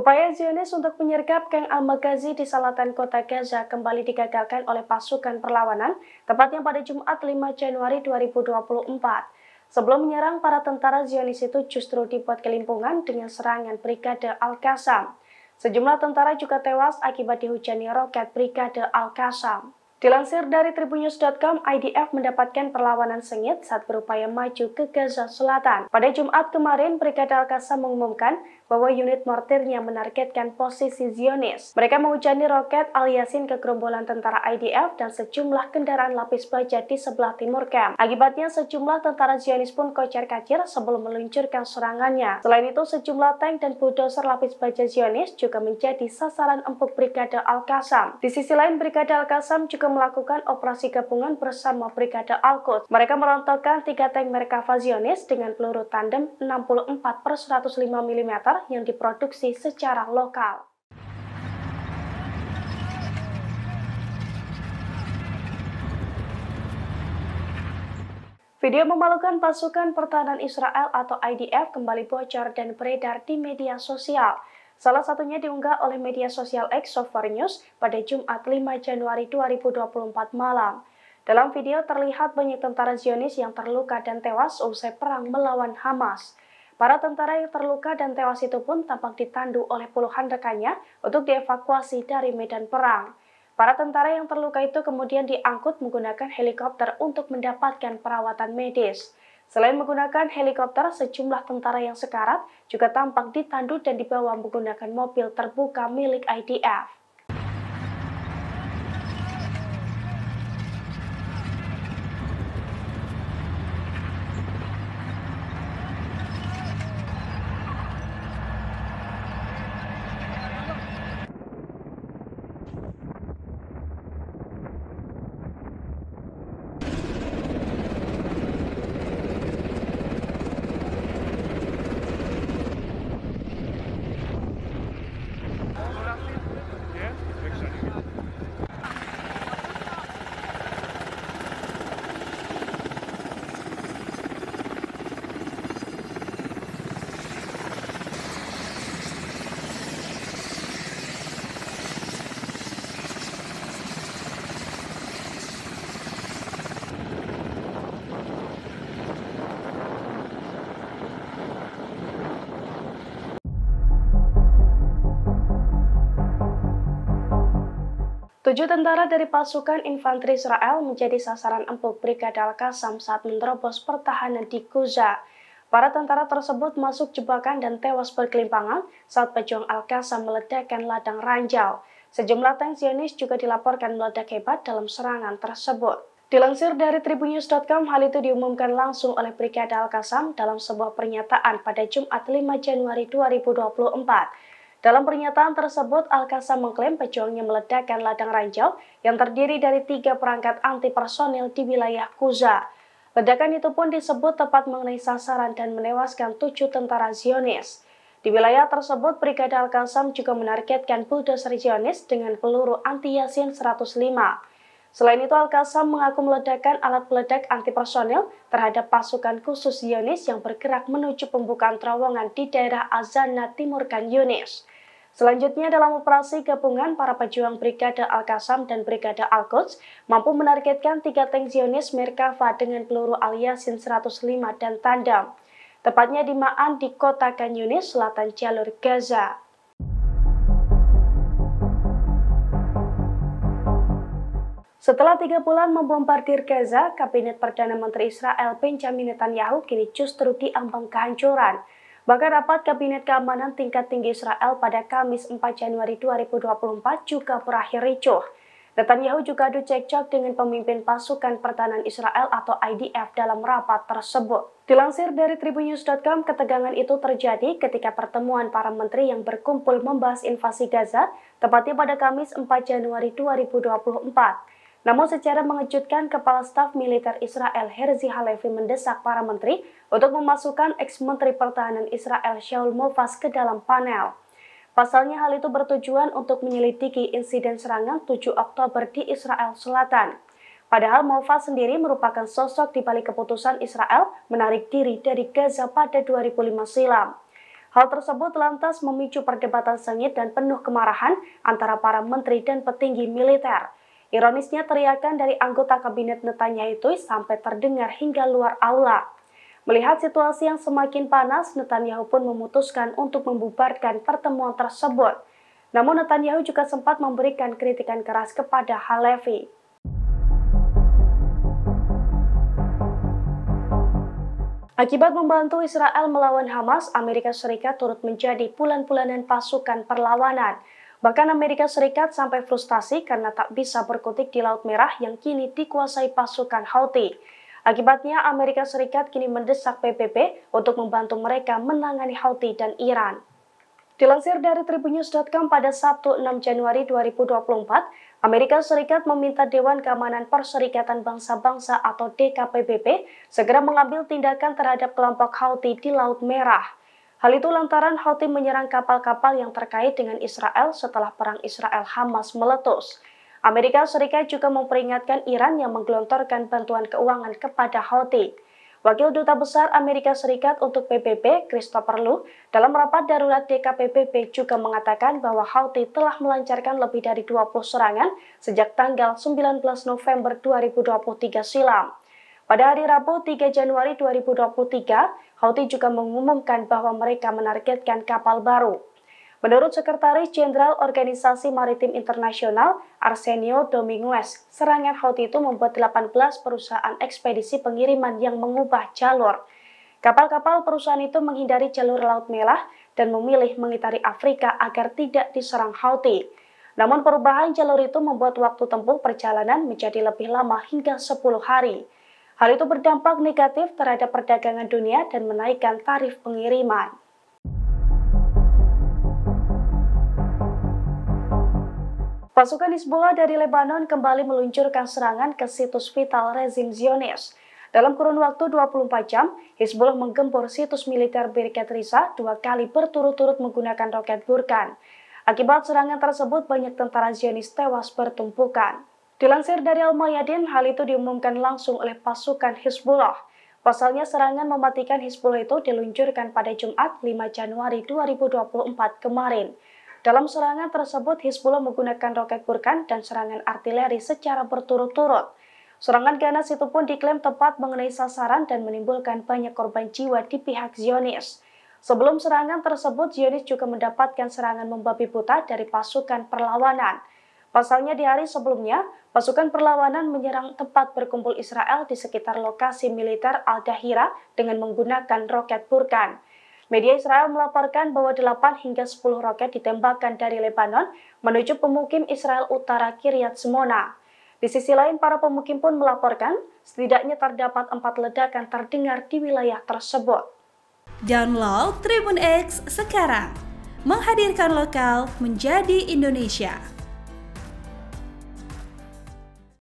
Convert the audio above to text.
Upaya Zionis untuk menyergap geng Al-Maghazi di selatan kota Gaza kembali digagalkan oleh pasukan perlawanan, tepatnya pada Jumat 5 Januari 2024. Sebelum menyerang, para tentara Zionis itu justru dibuat kelimpungan dengan serangan Brigade Al-Qassam. Sejumlah tentara juga tewas akibat dihujani roket Brigade Al-Qassam. Dilansir dari Tribunnews.com, IDF mendapatkan perlawanan sengit saat berupaya maju ke Gaza Selatan. Pada Jumat kemarin, Brigade Al-Qassam mengumumkan bahwa unit mortirnya menargetkan posisi Zionis. Mereka menghujani roket Al-Yasin ke gerombolan tentara IDF dan sejumlah kendaraan lapis baja di sebelah timur camp. Akibatnya, sejumlah tentara Zionis pun kocar-kacir sebelum meluncurkan serangannya. Selain itu, sejumlah tank dan bulldozer lapis baja Zionis juga menjadi sasaran empuk Brigade Al-Qassam. Di sisi lain, Brigade Al-Qassam juga melakukan operasi gabungan bersama Brigade Al-Quds. Mereka merontokkan 3 tank Merkava Zionis dengan peluru tandem 64/105 mm yang diproduksi secara lokal. Video memalukan pasukan pertahanan Israel atau IDF kembali bocor dan beredar di media sosial. Salah satunya diunggah oleh media sosial X Software News pada Jumat 5 Januari 2024 malam. Dalam video terlihat banyak tentara Zionis yang terluka dan tewas usai perang melawan Hamas. Para tentara yang terluka dan tewas itu pun tampak ditandu oleh puluhan rekannya untuk dievakuasi dari medan perang. Para tentara yang terluka itu kemudian diangkut menggunakan helikopter untuk mendapatkan perawatan medis. Selain menggunakan helikopter, sejumlah tentara yang sekarat juga tampak ditandu dan dibawa menggunakan mobil terbuka milik IDF. Tujuh tentara dari pasukan infanteri Israel menjadi sasaran empuk Brigade Al-Qassam saat menerobos pertahanan di Gaza. Para tentara tersebut masuk jebakan dan tewas berkelimpangan saat pejuang Al-Qassam meledakkan ladang ranjau. Sejumlah tank Zionis juga dilaporkan meledak hebat dalam serangan tersebut. Dilansir dari Tribunnews.com, hal itu diumumkan langsung oleh Brigade Al-Qassam dalam sebuah pernyataan pada Jumat 5 Januari 2024. Dalam pernyataan tersebut, Al-Qassam mengklaim pejuangnya meledakkan ladang ranjau yang terdiri dari 3 perangkat anti personil di wilayah Gaza. Ledakan itu pun disebut tepat mengenai sasaran dan menewaskan 7 tentara Zionis. Di wilayah tersebut, Brigade Al-Qassam juga menargetkan bulldozer Zionis dengan peluru anti-Yasin 105. Selain itu, Al-Qassam mengaku meledakkan alat peledak anti personil terhadap pasukan khusus Zionis yang bergerak menuju pembukaan terowongan di daerah Azana Timur Khan Yunis. Selanjutnya, dalam operasi gabungan, para pejuang Brigade Al-Qassam dan Brigade Al-Quds mampu menargetkan 3 tank Zionis Merkava dengan peluru Al-Yasin 105 dan tandem, tepatnya di Ma'an di kota Khan Yunis, selatan jalur Gaza. Setelah 3 bulan membombardir Gaza, Kabinet Perdana Menteri Israel Benjamin Netanyahu kini justru diambang kehancuran. Bahkan rapat Kabinet Keamanan tingkat tinggi Israel pada Kamis 4 Januari 2024 juga berakhir ricuh. Netanyahu juga adu cekcok dengan pemimpin pasukan pertahanan Israel atau IDF dalam rapat tersebut. Dilansir dari Tribunnews.com, ketegangan itu terjadi ketika pertemuan para menteri yang berkumpul membahas invasi Gaza, tepatnya pada Kamis 4 Januari 2024. Namun secara mengejutkan, Kepala Staf Militer Israel Herzi Halevi mendesak para menteri untuk memasukkan ex-menteri pertahanan Israel Shaul Mofaz ke dalam panel. Pasalnya hal itu bertujuan untuk menyelidiki insiden serangan 7 Oktober di Israel Selatan. Padahal Mofaz sendiri merupakan sosok di balik keputusan Israel menarik diri dari Gaza pada 2005 silam. Hal tersebut lantas memicu perdebatan sengit dan penuh kemarahan antara para menteri dan petinggi militer. Ironisnya, teriakan dari anggota kabinet Netanyahu itu sampai terdengar hingga luar aula. Melihat situasi yang semakin panas, Netanyahu pun memutuskan untuk membubarkan pertemuan tersebut. Namun Netanyahu juga sempat memberikan kritikan keras kepada Halevi. Akibat membantu Israel melawan Hamas, Amerika Serikat turut menjadi bulan-bulanan pasukan perlawanan. Bahkan Amerika Serikat sampai frustasi karena tak bisa berkutik di Laut Merah yang kini dikuasai pasukan Houthi. Akibatnya Amerika Serikat kini mendesak PBB untuk membantu mereka menangani Houthi dan Iran. Dilansir dari Tribunnews.com pada Sabtu 6 Januari 2024, Amerika Serikat meminta Dewan Keamanan Perserikatan Bangsa-Bangsa atau DKPBB segera mengambil tindakan terhadap kelompok Houthi di Laut Merah. Hal itu lantaran Houthi menyerang kapal-kapal yang terkait dengan Israel setelah perang Israel-Hamas meletus. Amerika Serikat juga memperingatkan Iran yang menggelontorkan bantuan keuangan kepada Houthi. Wakil Duta Besar Amerika Serikat untuk PBB, Christopher Lu, dalam rapat darurat DKPBB juga mengatakan bahwa Houthi telah melancarkan lebih dari 20 serangan sejak tanggal 19 November 2023 silam. Pada hari Rabu 3 Januari 2023, Houthi juga mengumumkan bahwa mereka menargetkan kapal baru. Menurut Sekretaris Jenderal Organisasi Maritim Internasional, Arsenio Dominguez, serangan Houthi itu membuat 18 perusahaan ekspedisi pengiriman yang mengubah jalur. Kapal-kapal perusahaan itu menghindari jalur Laut Merah dan memilih mengitari Afrika agar tidak diserang Houthi. Namun perubahan jalur itu membuat waktu tempuh perjalanan menjadi lebih lama hingga 10 hari. Hal itu berdampak negatif terhadap perdagangan dunia dan menaikkan tarif pengiriman. Pasukan Hizbullah dari Lebanon kembali meluncurkan serangan ke situs vital rezim Zionis. Dalam kurun waktu 24 jam, Hizbullah menggempur situs militer Birkat Riza 2 kali berturut-turut menggunakan roket Burkan. Akibat serangan tersebut, banyak tentara Zionis tewas bertumpukan. Dilansir dari Al-Mayadin, hal itu diumumkan langsung oleh pasukan Hizbullah. Pasalnya serangan mematikan Hizbullah itu diluncurkan pada Jumat 5 Januari 2024 kemarin. Dalam serangan tersebut, Hizbullah menggunakan roket Burkan dan serangan artileri secara berturut-turut. Serangan ganas itu pun diklaim tepat mengenai sasaran dan menimbulkan banyak korban jiwa di pihak Zionis. Sebelum serangan tersebut, Zionis juga mendapatkan serangan membabi buta dari pasukan perlawanan. Pasalnya di hari sebelumnya, pasukan perlawanan menyerang tempat berkumpul Israel di sekitar lokasi militer Al-Dahira dengan menggunakan roket Burkan. Media Israel melaporkan bahwa 8 hingga 10 roket ditembakkan dari Lebanon menuju pemukim Israel utara Kiryat Shmona. Di sisi lain, para pemukim pun melaporkan setidaknya terdapat 4 ledakan terdengar di wilayah tersebut. Download Tribun X sekarang, menghadirkan lokal menjadi Indonesia.